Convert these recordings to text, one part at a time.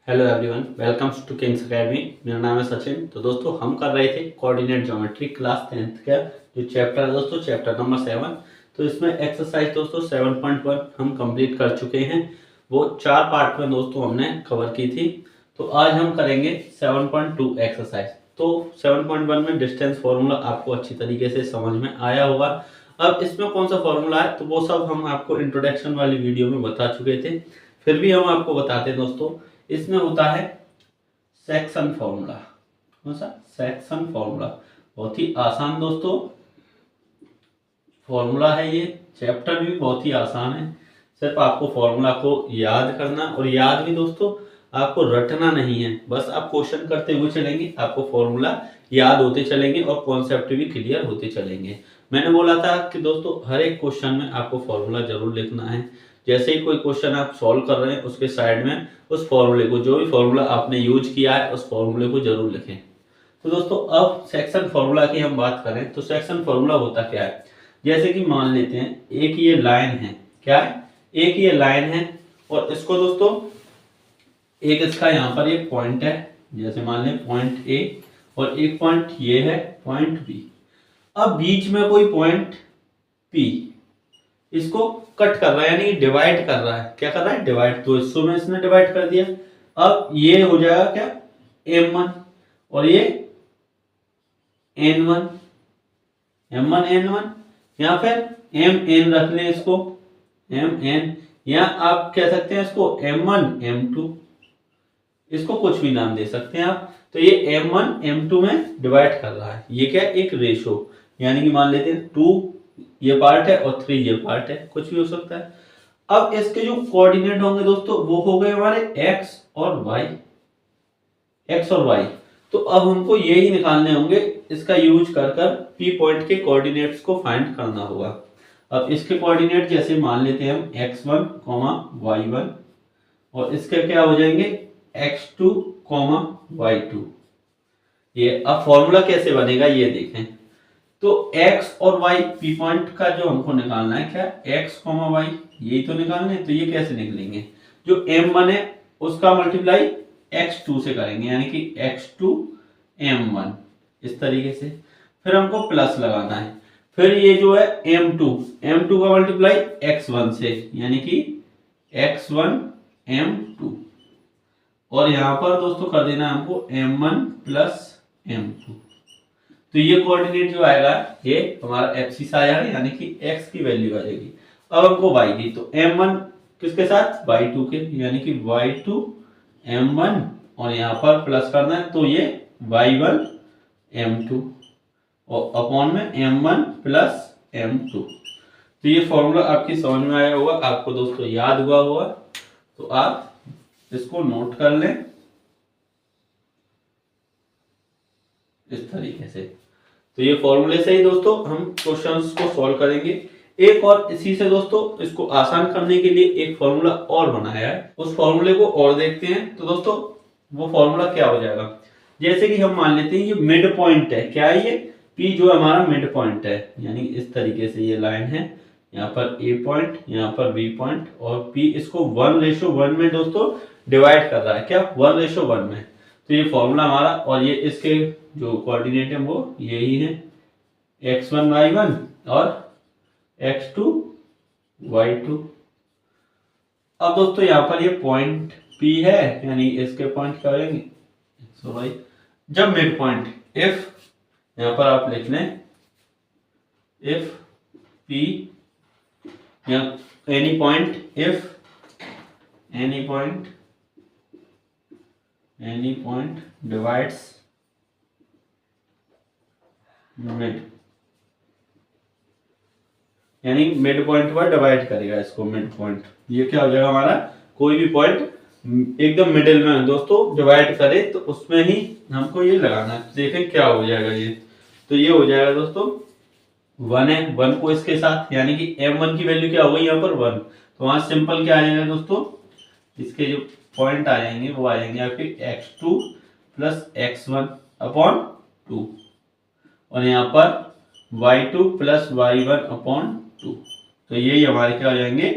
Hello everyone, welcome to Kings Academy. मेरा नाम है सचिन। तो दोस्तों हम कर रहे थे कोऑर्डिनेट ज्योमेट्री क्लास 10th का जो चैप्टर है दोस्तों, चैप्टर नंबर 7। तो इसमें एक्सरसाइज दोस्तों 7.1 हम कंप्लीट कर चुके हैं। वो 4 पार्ट में दोस्तों हमने कवर की थी। तो आज हम करेंगे 7.2 एक्सरसाइज। तो 7.1 में डिस्टेंस फॉर्मूला आपको अच्छी तरीके से समझ में आया होगा। अब इसमें कौन सा फॉर्मूला है तो वो सब हम आपको इंट्रोडक्शन वाली वीडियो में बता चुके थे। फिर भी हम आपको बताते हैं दोस्तों, इसमें होता है सेक्शन फॉर्मूला। कौन सा? Section formula. बहुत ही आसान दोस्तों फॉर्मूला है ये। चैप्टर भी बहुत ही आसान है। सिर्फ आपको फॉर्मूला को याद करना, और याद भी दोस्तों आपको रटना नहीं है। बस आप क्वेश्चन करते हुए चलेंगे, आपको फॉर्मूला याद होते चलेंगे और कॉन्सेप्ट भी क्लियर होते चलेंगे। मैंने बोला था कि दोस्तों हर एक क्वेश्चन में आपको फॉर्मूला जरूर लिखना है। जैसे ही कोई क्वेश्चन आप सॉल्व कर रहे हैं उसके साइड में उस फॉर्मूले को, जो भी फॉर्मूला आपने यूज किया है उस फॉर्मूले को जरूर लिखें। तो दोस्तों अब सेक्शन फॉर्मूला की हम बात करें तो सेक्शन फॉर्मूला होता क्या है। जैसे कि मान लेते हैं एक ये लाइन है। क्या है? एक ये लाइन है और इसको दोस्तों एक इसका यहाँ पर एक पॉइंट है। जैसे मान लें पॉइंट ए और एक पॉइंट ये है पॉइंट बी। अब बीच में कोई पॉइंट पी इसको कट कर रहा है, यानी डिवाइड कर रहा है। क्या कर रहा है? डिवाइड। तो इसको में इसने डिवाइड कर दिया। अब ये हो जाएगा क्या? m1 और ये n1, m1 n1 या फिर mn रख लें इसको, mn, या आप कह सकते हैं इसको m1 m2, इसको कुछ भी नाम दे सकते हैं आप। तो ये m1 m2 में डिवाइड कर रहा है। ये क्या? एक रेशो, यानी कि मान लेते हैं 2 ये पार्ट है और 3 ये पार्ट है, कुछ भी हो सकता है। अब इसके जो कोऑर्डिनेट होंगे दोस्तों वो हो गए हमारे x और y, x और y। तो अब हमको यही निकालने होंगे, इसका यूज कर कर p पॉइंट के कोऑर्डिनेट्स को फाइंड करना होगा। अब इसके कोऑर्डिनेट जैसे मान लेते हैं हम x1, y1, और इसके क्या हो जाएंगे x2, y2। ये अब फॉर्मूला कैसे बनेगा ये देखें। तो x और y पी पॉइंट का जो हमको निकालना है, क्या x, y यही तो निकालना है। तो ये कैसे निकलेंगे? जो m1 है उसका मल्टीप्लाई x2 से करेंगे, यानी कि x2 m1, इस तरीके से। फिर हमको प्लस लगाना है। फिर ये जो है m2 का मल्टीप्लाई x1 से, यानी कि x1 m2, और यहां पर दोस्तों कर देना हमको m1 प्लस m2। तो ये कोऑर्डिनेट जो आएगा ये हमारा एक्सिस आ जाएगा, यानी कि x की वैल्यू आ जाएगी। अब हमको y की, तो m1 किसके साथ? y2 के, यानी कि y2 m1, और यहाँ पर प्लस करना है तो ये y1 m2 और अपॉन में m1 प्लस m2। तो ये फॉर्मूला आपकी समझ में आया होगा, आपको दोस्तों याद हुआ होगा। तो आप इसको नोट कर लें इस तरीके से। तो ये फॉर्मूले से ही दोस्तों हम क्वेश्चंस को सॉल्व करेंगे। एक और इसी से दोस्तों इसको आसान करने के लिए एक फॉर्मूला और बनाया है, उस फॉर्मूले को और देखते हैं। तो दोस्तों वो फॉर्मूला क्या हो जाएगा? जैसे कि हम मान लेते हैं ये मिड पॉइंट है। क्या है ये? P जो हमारा मिड पॉइंट है, यानी इस तरीके से ये लाइन है। यहाँ पर A पॉइंट, यहाँ पर B पॉइंट, और P इसको 1:1 में दोस्तों डिवाइड कर रहा है। क्या? 1:1 में। तो ये फॉर्मूला हमारा, और ये इसके जो कोऑर्डिनेट है वो यही है, x1 y1 और x2 y2। अब दोस्तों यहाँ पर ये पॉइंट P है, यानी इसके पॉइंट क्या होंगे x और y। जब मिड पॉइंट, इफ, यहाँ पर आप लिख लें इफ P या any point, if any point divides mid, यानी मिड पॉइंट पर डिवाइड करेगा इसको मिड पॉइंट। ये क्या हो जाएगा हमारा? कोई भी पॉइंट एकदम मिडिल में दोस्तों डिवाइड करे तो उसमें ही हमको ये लगाना है। देखें क्या हो जाएगा ये। तो ये हो जाएगा दोस्तों 1 है, 1 को इसके साथ, यानी कि m1 की वैल्यू क्या हो गई यहाँ पर 1। तो वहां सिंपल क्या आ जाएगा दोस्तों, इसके जो पॉइंट आ जाएंगे वो आ जाएंगे आपके x2 प्लस x1 अपॉन 2, और यहाँ पर y2 प्लस y1 अपॉन 2। तो यही हमारे क्या हो जाएंगे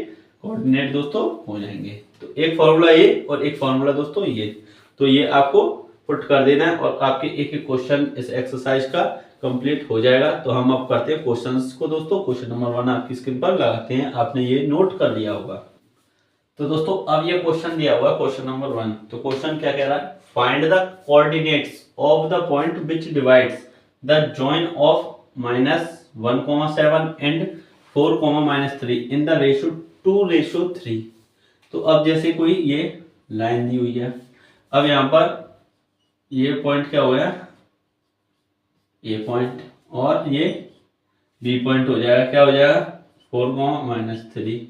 कोऑर्डिनेट दोस्तों हो जाएंगे। तो एक फॉर्मूला ये और एक फॉर्मूला दोस्तों ये, तो ये आपको पुट कर देना है और आपके एक एक क्वेश्चन इस एक्सरसाइज का कंप्लीट हो जाएगा। तो हम अब करते हैं क्वेश्चंस को दोस्तों। क्वेश्चन नंबर 1 आपकी स्क्रीन पर लगाते हैं, आपने ये नोट कर लिया होगा। तो दोस्तों अब ये क्वेश्चन दिया हुआ है क्वेश्चन नंबर 1। तो क्वेश्चन क्या कह रहा है, find the coordinates of the point which divides the join of -1,7 and 4,-3 in the ratio 2:3। तो अब जैसे कोई ये लाइन दी हुई है, अब यहाँ पर ये पॉइंट क्या हो गया, ए पॉइंट, और ये बी पॉइंट हो जाएगा, क्या हो जाएगा 4,-3।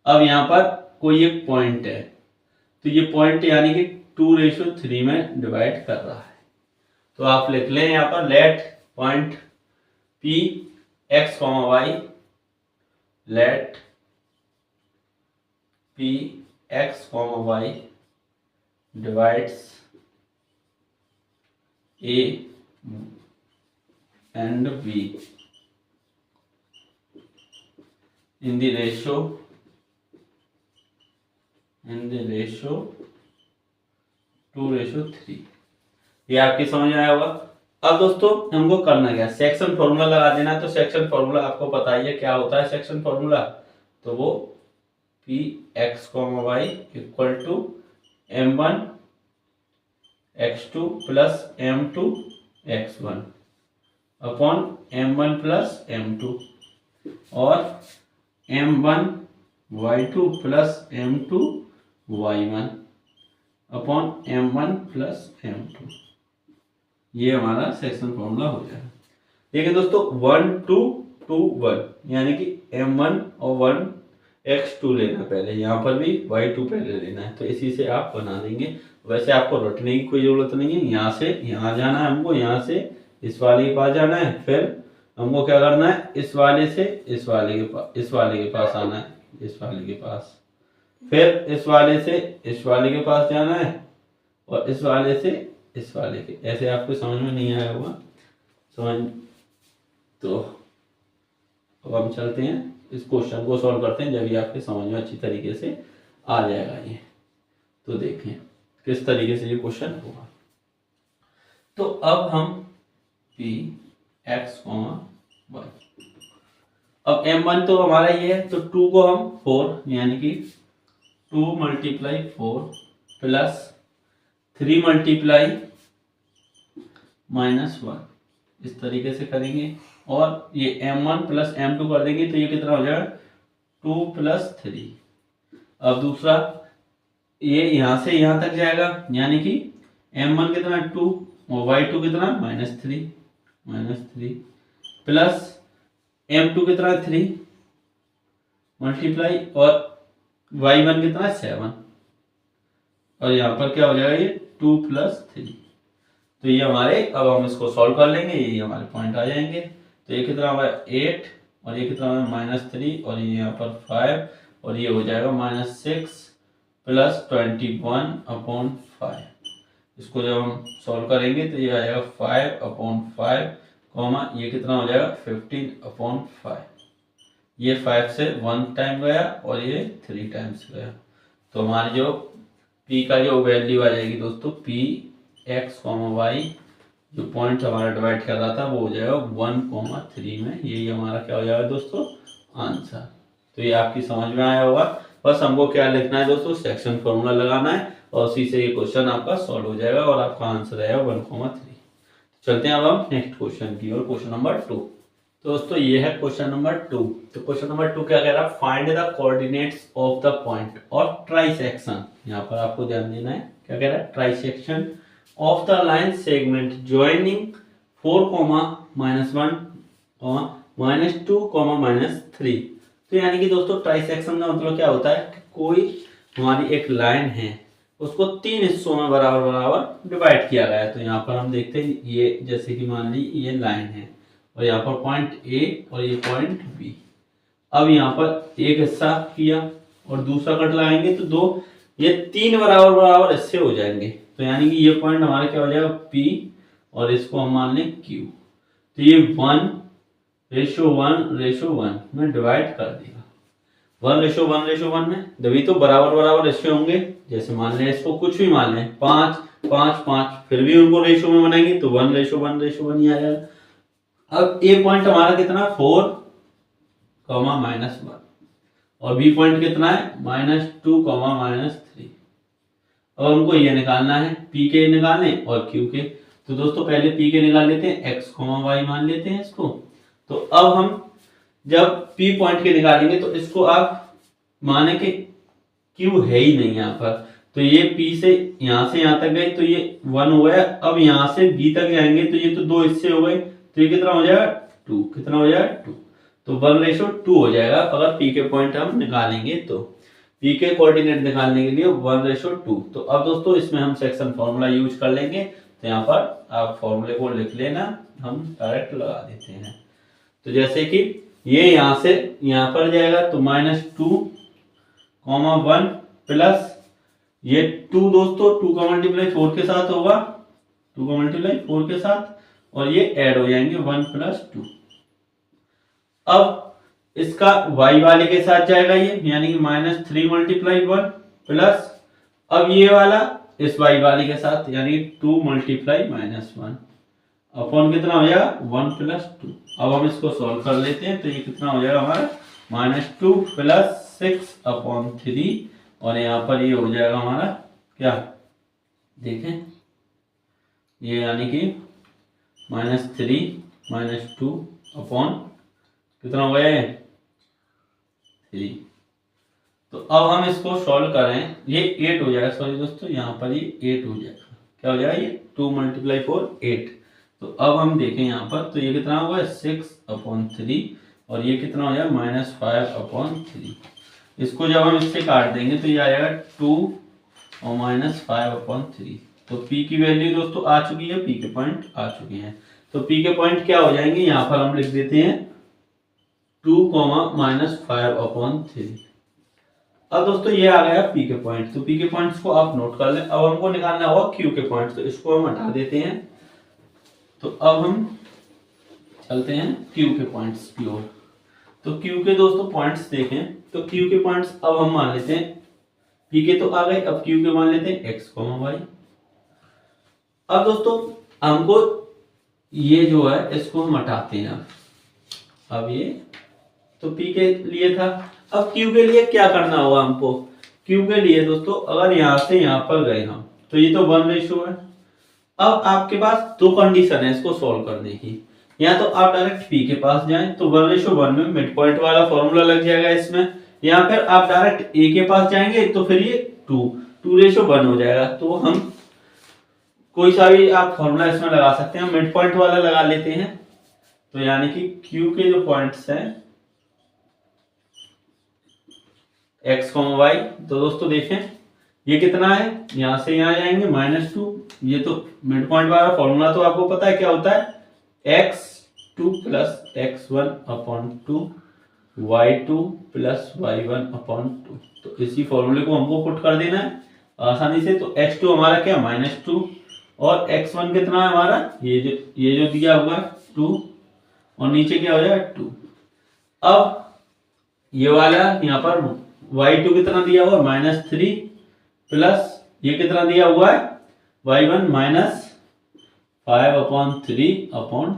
अब यहाँ पर कोई एक पॉइंट है, तो ये पॉइंट यानी कि 2:3 में डिवाइड कर रहा है। तो आप लिख लें यहाँ पर let point P x comma y, let P x comma y divides A and B in the ratio 2:3। ये आपकी समझ में आया होगा। अब दोस्तों हमको करना क्या, सेक्शन फॉर्मूला लगा देना है। तो सेक्शन फॉर्मूला आपको पता ही है क्या होता है सेक्शन फॉर्मूला, तो वो P x comma y equal to m1 x2 plus m2 x1 upon m1 plus m2 और m1 y2 plus m2 y1 upon m1 plus m2। ये हमारा सेक्शन फॉर्मूला हो जाएगा। देखिए दोस्तों 1 2 2 1 यानी कि m1 और 1 x2 लेना पहले, यहाँ पर भी y2 पहले लेना है। तो इसी से आप बना देंगे। वैसे आपको रटने की कोई जरूरत नहीं है, यहाँ से यहाँ जाना है हमको, यहाँ से इस वाले के पास जाना है, फिर हमको क्या करना है, इस वाले से इस वाले के पास, इस वाले के पास आना है, इस वाले के पास, फिर इस वाले से इस वाले के पास जाना है और इस वाले से इस वाले के। ऐसे आपको समझ में नहीं आया होगा समझ। तो अब हम चलते हैं इस क्वेश्चन को सॉल्व करते हैं, जब ये आपके समझ में अच्छी तरीके से आ जाएगा ये। तो देखें किस तरीके से ये क्वेश्चन होगा। तो अब हम पी एक्स कॉमा वाई, अब m1 तो हमारा ये है, तो 2 को हम 4 यानी कि 2 × 4 प्लस 3 × -1 इस तरीके से करेंगे और ये m1 प्लस m2 कर देंगे, तो ये कितना हो जाएगा 2 + 3। अब दूसरा ये यहाँ से यहाँ तक जाएगा, यानी कि m1 कितना 2 और y2 कितना -3 प्लस m2 कितना 3 मल्टीप्लाई और y1 कितना 7 और यहाँ पर क्या हो जाएगा ये 2 + 3। तो ये हमारे, अब हम इसको सॉल्व कर लेंगे, ये हमारे पॉइंट आ जाएंगे। तो ये कितना होगा 8 और ये कितना होगा -3 और ये यहाँ पर 5 और ये हो जाएगा -6 + 21/5। इसको जब हम सॉल्व करेंगे तो ये आ जाएगा 5/5 कॉमा ये कितना हो जाएगा 15/5। ये 5 से 1 टाइम गया और ये 3 टाइम्स गया। तो हमारी जो p का जो वैल्यू आ जाएगी दोस्तों, p x, y जो पॉइंट हमारा डिवाइड कर रहा था वो हो जाएगा 1,3 में। यही हमारा क्या हो जाएगा दोस्तों आंसर। तो ये आपकी समझ में आया होगा। बस हमको क्या लिखना है दोस्तों, सेक्शन फॉर्मूला लगाना है और उसी से ये क्वेश्चन आपका सॉल्व हो जाएगा और आपका आंसर आएगा 1,3। चलते हैं अब हम नेक्स्ट क्वेश्चन की ओर, क्वेश्चन नंबर 2। तो दोस्तों ये है क्वेश्चन नंबर 2। तो क्वेश्चन नंबर 2 क्या कह रहा है, find the coordinates of the point और ट्राइसेक्शन। यहाँ पर आपको ध्यान देना है, क्या कह रहा है, trisection of the line segment joining 4, -1, -2, -3। तो यानी कि दोस्तों ट्राइसेक्शन का मतलब क्या होता है कि कोई हमारी एक लाइन है उसको 3 हिस्सों में बराबर बराबर डिवाइड किया गया है। तो यहाँ पर हम देखते हैं ये जैसे कि मान ली ये लाइन है और यहाँ पर पॉइंट ए और ये पॉइंट बी। अब यहाँ पर एक हिस्सा किया और दूसरा कट लगाएंगे तो दो, ये 3 बराबर बराबर हिस्से हो जाएंगे। तो यानी कि ये पॉइंट हमारा क्या हो जाएगा P और इसको हम मान लें Q। तो ये 1:1:1 में डिवाइड कर देगा। 1:1:1 में, तभी तो बराबर बराबर रेशियो होंगे। जैसे मान लें इसको कुछ भी मान लें 5 5 5, फिर भी उनको रेशियो में बनाएंगे तो 1:1:1 ही आएगा। अब ए पॉइंट हमारा कितना 4, -1 और बी पॉइंट कितना है -2, -3। अब हमको ये निकालना है, पी के निकालने और क्यू के। तो दोस्तों पहले पी के निकाल लेते हैं, x, y मान लेते हैं इसको। तो अब हम जब पी पॉइंट के निकालेंगे तो इसको आप माने कि क्यू है ही नहीं यहाँ पर, तो ये पी से यहाँ तक गए तो ये 1 हो गया। अब यहाँ से बी तक जाएंगे तो ये तो 2 हिस्से हो गए, तो ये कितना हो जाएगा 2, कितना हो जाएगा 2, तो 1:2 हो जाएगा अगर पी के पॉइंट हम निकालेंगे तो। पी के कोऑर्डिनेट निकालने के लिए 1:2। तो अब दोस्तों इसमें हम सेक्शन फॉर्मूला यूज कर लेंगे, तो यहाँ पर आप फॉर्मूले को लिख लेना, हम डायरेक्ट लगा देते हैं। तो जैसे कि ये यहाँ से यहाँ पर जाएगा तो -2, 1 प्लस ये 2 दोस्तों 2 का मल्टीप्लाई 4 के साथ होगा, 2 का मल्टीप्लाई 4 के साथ, और ये ऐड हो जाएंगे 1 + 2। अब इसका y वाले के साथ जाएगा ये, यानी कि -3 × 1 प्लस अब ये वाला इस y वाले के साथ, यानी 2 × -1 अपॉन कितना हो जाएगा 1 + 2। अब हम इसको सॉल्व कर लेते हैं, तो ये कितना हो जाएगा हमारा -2 + 6/3, और यहाँ पर ये हो जाएगा हमारा क्या देखें, ये यानी कि -3 - 2 अपॉन कितना हो गया ये 3। तो अब हम इसको सॉल्व करें, ये 8 हो जाएगा, सॉरी दोस्तों यहाँ पर ये 8 हो जाएगा, क्या हो जाएगा ये 2 × 4 8। तो अब हम देखें यहाँ पर, तो ये कितना होगा 6/3, और ये कितना हो जाएगा -5/3। इसको जब हम इससे काट देंगे तो ये आ जाएगा 2 और -5/3। तो P की वैल्यू दोस्तों आ चुकी है, P के पॉइंट आ चुके हैं। तो P के पॉइंट क्या हो जाएंगे, यहाँ पर हम लिख देते हैं 2, -5/3। अब दोस्तों ये आ गया P के पॉइंट, तो P के पॉइंट्स को आप नोट कर लें। अब हमको निकालना होगा Q के पॉइंट, तो इसको हम हटा देते हैं। तो अब हम चलते हैं Q के पॉइंट्स की ओर। तो Q के दोस्तों पॉइंट्स देखें, तो Q के पॉइंट्स अब हम मान लेते हैं, P के तो आ गए, अब Q के मान लेते हैं x, y। अब दोस्तों हमको ये जो है इसको हम हटाते हैं। अब ये तो P के लिए था, अब Q के लिए क्या करना होगा हमको। Q के लिए दोस्तों अगर यहाँ से यहाँ पर गए हम, तो ये तो 1:, है। अब आपके पास 2 कंडीशन है इसको सॉल्व करने की, या तो आप डायरेक्ट P के पास जाएं तो 1:1 में मिड पॉइंट वाला फॉर्मूला लग जाएगा इसमें, या फिर आप डायरेक्ट A के पास जाएंगे तो फिर ये 2:1 हो जाएगा। तो हम कोई सा भी आप फॉर्मूला इसमें लगा सकते हैं, मिड पॉइंट वाला लगा लेते हैं। तो यानी कि Q के जो पॉइंट्स हैं x, y, तो दोस्तों देखें ये कितना है, यहां से यहां जाएंगे -2, ये तो मिड पॉइंट वाला फॉर्मूला तो आपको पता है क्या होता है, x2 + x1/2 y2 + y1/2। तो इसी फॉर्मूले को हमको पुट कर देना है आसानी से। तो x2 हमारा क्या -2, और x1 कितना है हमारा, ये जो दिया हुआ 2, और नीचे क्या हो जाएगा 2। अब ये वाला यहाँ पर y2 कितना दिया हुआ -3 प्लस ये कितना दिया हुआ है y1 -5/3/2।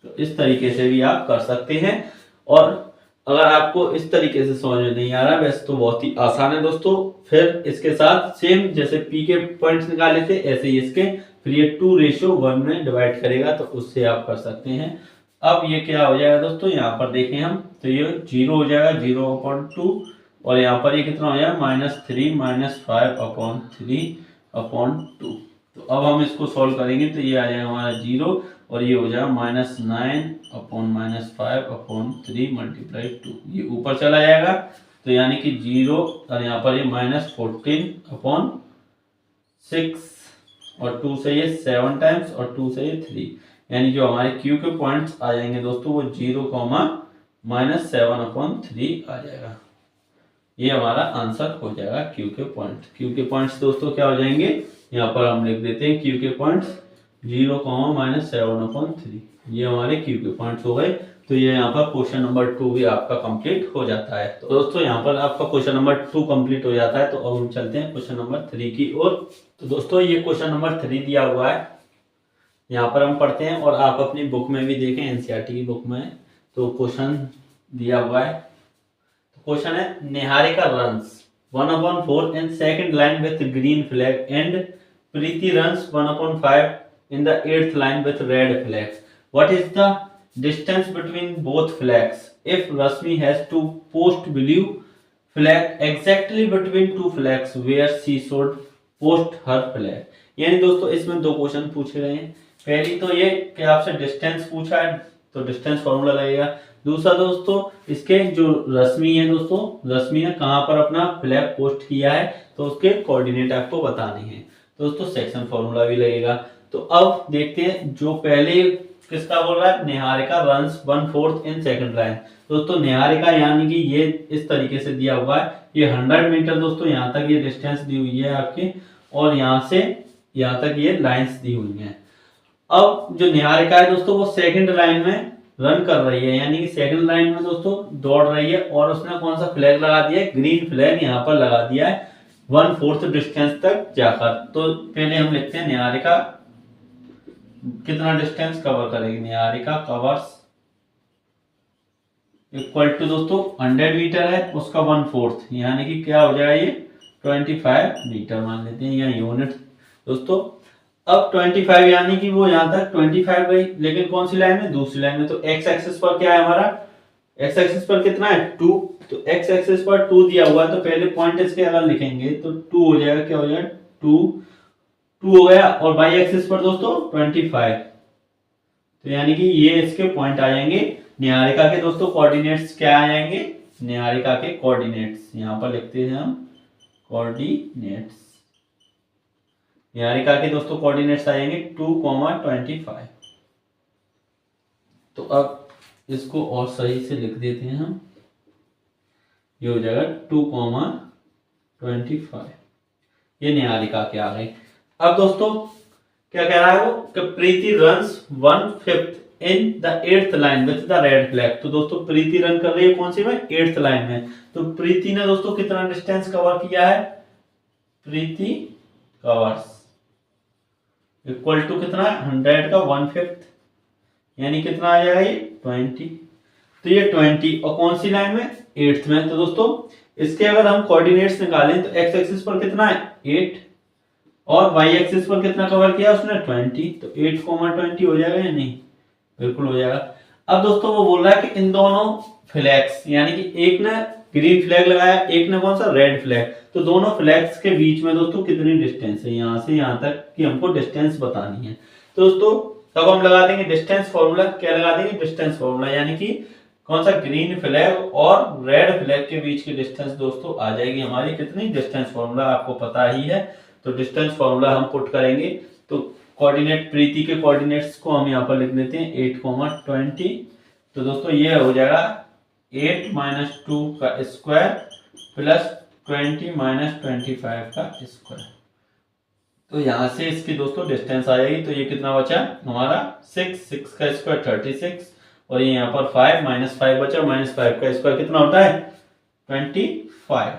तो इस तरीके से भी आप कर सकते हैं। और अगर आपको इस तरीके से समझ में नहीं आ रहा, वैसे तो बहुत ही आसान है दोस्तों। फिर इसके साथ सेम जैसे P के पॉइंट्स निकाले थे ऐसे ही इसके, फिर ये 2:1 में डिवाइड करेगा, तो उससे आप कर सकते हैं। अब ये क्या हो जाएगा दोस्तों, यहाँ पर देखें हम, तो ये 0 हो जाएगा 0/2, और यहाँ पर ये कितना हो जाएगा -3 -5/3/2। तो अब हम इसको सॉल्व करेंगे तो ये आ जाएगा हमारा 0, और ये हो जाएगा -9/-5/3 × 2, ये ऊपर चला जाएगा। तो यानी कि 0, और यहाँ पर ये -14/6, और 2 से ये 7 टाइम्स, और 2 से ये 3, यानी जो हमारे Q के पॉइंट्स आ जाएंगे दोस्तों वो 0, -7/3 आ जाएगा। ये हमारा आंसर हो जाएगा Q के पॉइंट। Q के पॉइंट्स दोस्तों क्या हो जाएंगे, यहाँ पर हम लिख देते हैं Q के पॉइंट्स 0, -7/3, ये हमारे Q के पॉइंट्स हो गए। तो ये यहाँ पर क्वेश्चन नंबर 2 भी आपका कंप्लीट हो जाता है। तो दोस्तों यहाँ पर आपका क्वेश्चन नंबर 2 कंप्लीट हो जाता है। तो अब हम चलते हैं क्वेश्चन नंबर 3 की ओर। तो दोस्तों ये क्वेश्चन नंबर 3 दिया हुआ है, यहाँ पर हम पढ़ते हैं और आप अपनी बुक में भी देखें, एनसीईआरटी की बुक में तो क्वेश्चन दिया हुआ है। तो क्वेश्चन है Niharika runs 1/4 in second line with green flag and Preeti runs 1/5 in the 8th line with red flags. What is the distance between both flags if Rasmi has to post blue flag exactly between two flags where she should post her flag? यानी दोस्तों इसमें दो question पूछे गए हैं। पहली तो ये कि आपसे डिस्टेंस पूछा है तो डिस्टेंस फॉर्मूला लगेगा। दूसरा दोस्तों इसके जो रश्मि है दोस्तों, रश्मि ने कहाँ पर अपना फ्लैग पोस्ट किया है तो उसके कोऑर्डिनेट आपको बताने हैं। दोस्तों सेक्शन फॉर्मूला भी लगेगा। तो अब देखते हैं जो पहले किसका बोल रहा है, Niharika runs 1/4 in second line. दोस्तों निहारिका यानी कि ये इस तरीके से दिया हुआ है, ये 100 मीटर दोस्तों यहाँ तक ये डिस्टेंस दी हुई है आपकी, और यहाँ से यहाँ तक ये लाइंस दी हुई हैं। अब जो निहारिका है दोस्तों वो सेकंड लाइन में रन कर रही है, यानी कि सेकंड लाइन में दोस्तों दौड़ रही है, और उसने कौन सा फ्लैग लगा दिया है, ग्रीन फ्लैग यहाँ पर लगा दिया है 1/4 डिस्टेंस तक जाकर। तो पहले हम लिखते हैं निहारिका कितना डिस्टेंस कवर करेगी। निहारिका कवर्स इक्वल टू दोस्तों 100 मीटर है, उसका 1/4 यानी कि क्या हो जाएगा ये 25 मीटर मान लेते हैं या यूनिट दोस्तों। अब 25 यानी कि वो यहाँ तक 25 गई, लेकिन कौन सी लाइन में, दूसरी लाइन में। तो एक्स एक्सिस पर क्या है हमारा, एक्स एक्सिस पर कितना है 2, तो एक्स एक्सिस पर 2 दिया हुआ है, तो पहले पॉइंट इसके अगर लिखेंगे तो 2 हो जाएगा, क्या हो जाएगा 2 हो गया, और वाई एक्सिस पर दोस्तों 25, तो यानी कि ये इसके पॉइंट आ जाएंगे। निहारिका के दोस्तों कोऑर्डिनेट्स क्या आ जाएंगे, निहारिका के कोऑर्डिनेट्स यहाँ पर लिखते हैं हम कोऑर्डिनेट्स। निहारिका के दोस्तों कोऑर्डिनेट्स आएंगे 2,25। तो अब इसको और सही से लिख देते हैं हम, ये हो जाएगा 2,25। ये निहारिका के आ गए। अब दोस्तों क्या कह रहा है वो कि Preeti runs 1/5 in the 8th line with the red flag. तो दोस्तों प्रीति रन कर रही है कौन सी में, 8th लाइन में। तो प्रीति ने दोस्तों कितना डिस्टेंस कवर किया है, प्रीति कवर्स इक्वल टू कितना है 100 का 1/5 यानी कितना आ जाएगा ये 20। तो ये 20 और कौन सी लाइन में, 8th में। तो दोस्तों इसके अगर हम कोऑर्डिनेट्स निकालें तो एक्स एक्सिस पर कितना है 8 और वाई एक्सिस पर कितना कवर किया उसने 20, तो 8,20 हो जाएगा या नहीं, बिल्कुल हो जाएगा। अब दोस्तों वो बोल रहा है कि इन दोनों फ्लैग्स यानी कि एक ने ग्रीन फ्लैग लगाया, एक ने कौन सा रेड फ्लैग, तो दोनों फ्लैग्स के बीच में दोस्तों कितनी डिस्टेंस है यहाँ से यहाँ तक कि हमको डिस्टेंस बतानी है। तो दोस्तों तब हम लगा देंगे डिस्टेंस फॉर्मूला, क्या लगा देंगे डिस्टेंस फॉर्मूला, यानी कि कौन सा ग्रीन फ्लैग और रेड फ्लैग के बीच की डिस्टेंस दोस्तों आ जाएगी हमारी कितनी, डिस्टेंस फॉर्मूला आपको पता ही है। तो डिस्टेंस फॉर्मूला हम पुट करेंगे, तो कोऑर्डिनेट प्रीति के कोऑर्डिनेट्स को हम यहाँ पर लिख लेते हैं 8,20। तो दोस्तों ये हो जाएगा 8 - 2 का स्क्वायर प्लस 20 - 25 का स्क्वायर। तो यहाँ से इसकी दोस्तों डिस्टेंस आ जाएगी। तो ये कितना बचा हमारा 6 का स्क्वायर 36, और ये यहाँ पर 5 - 5 बचा, -5 का स्क्वायर कितना होता है 25।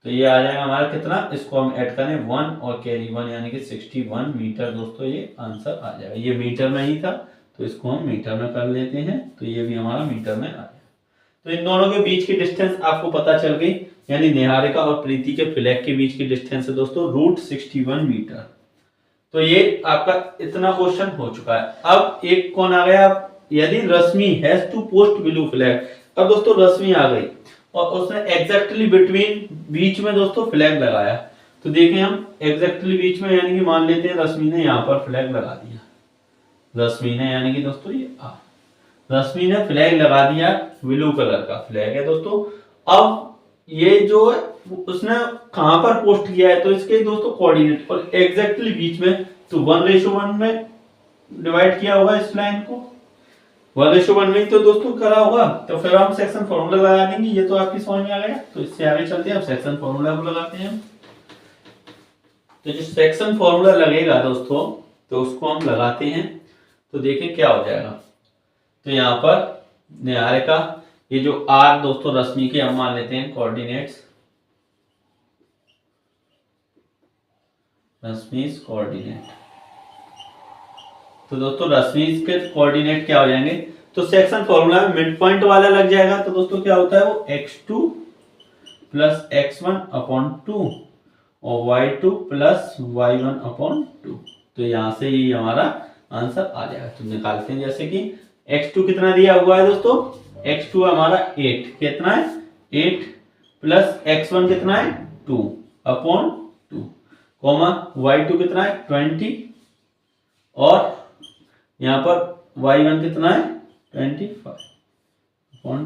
तो ये आ जाएगा हमारा कितना, इसको हम ऐड करें 1 और कैरी 1 यानी कि 61 मीटर दोस्तों ये आंसर आ जाएगा। ये मीटर में ही था तो इसको हम मीटर में कर लेते हैं, तो ये भी हमारा मीटर में आ जाएगा। तो इन दोनों के बीच की डिस्टेंस आपको पता चल गई, यानी निहारिका और प्रीति के फ्लैग के बीच की डिस्टेंस है दोस्तों √61 मीटर। तो ये आपका इतना क्वेश्चन हो चुका है। अब एक कौन आ गया, यदि Rashmi has to post blue flag. अब दोस्तों रश्मि आ गई और उसने एग्जैक्टली बिटवीन बीच में दोस्तों फ्लैग लगाया। तो देखें हम एग्जैक्टली बीच में, यानी कि मान लेते हैं रश्मि ने यहाँ पर फ्लैग लगा दिया, रश्मि ने यानी कि दोस्तों ये रश्मि ने फ्लैग लगा दिया, ब्लू कलर का फ्लैग है दोस्तों। अब ये जो है उसने कहां पर पोस्ट किया है, तो इसके दोस्तों कोऑर्डिनेट और एग्जैक्टली बीच में, तो 1:1 में डिवाइड किया होगा इस लाइन को, 1:1 में तो दोस्तों करा होगा। तो फिर हम सेक्शन फॉर्मूला लगा देंगे, ये तो आपकी समझ में आ गया। तो इससे आगे चलते हैं, अब सेक्शन फॉर्मूला को लगाते हैं। तो जो सेक्शन फॉर्मूला लगेगा दोस्तों, तो उसको हम लगाते हैं। तो देखें क्या हो जाएगा, तो यहाँ पर निहारिका, ये जो आर दोस्तों रश्मि के हम मान लेते हैं कोऑर्डिनेट्स, रश्मिस कोऑर्डिनेट। तो दोस्तों रश्मिस के कोऑर्डिनेट क्या हो जाएंगे, तो सेक्शन फॉर्मूला में मिड पॉइंट वाला लग जाएगा। तो दोस्तों क्या होता है वो x2 प्लस x1/2 और y2 प्लस y1/2। तो यहां से ही हमारा आंसर आ जाएगा। तो निकालते हैं, जैसे कि x2 कितना दिया हुआ है दोस्तों, x2 हमारा 8, कितना है 8 प्लस x1 कितना है 2/2, कॉमा y2 कितना है 20 और यहाँ पर y1 कितना है 25/2।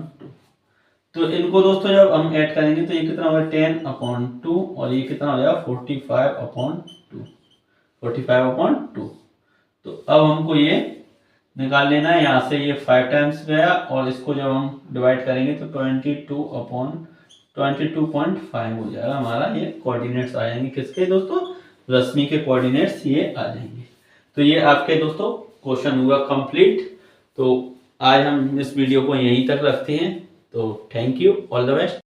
तो इनको दोस्तों जब हम ऐड करेंगे तो ये कितना होगा 10/2 और ये कितना हो जाएगा 45/2। तो अब हमको ये निकाल लेना है, यहाँ से ये 5 टाइम्स गया और इसको जब हम डिवाइड करेंगे तो 22/22.5 हो जाएगा हमारा। ये कोऑर्डिनेट्स आ जाएंगे किसके दोस्तों, रश्मि के कोऑर्डिनेट्स ये आ जाएंगे। तो ये आपके दोस्तों क्वेश्चन हुआ कंप्लीट। तो आज हम इस वीडियो को यहीं तक रखते हैं। तो thank you, all the best.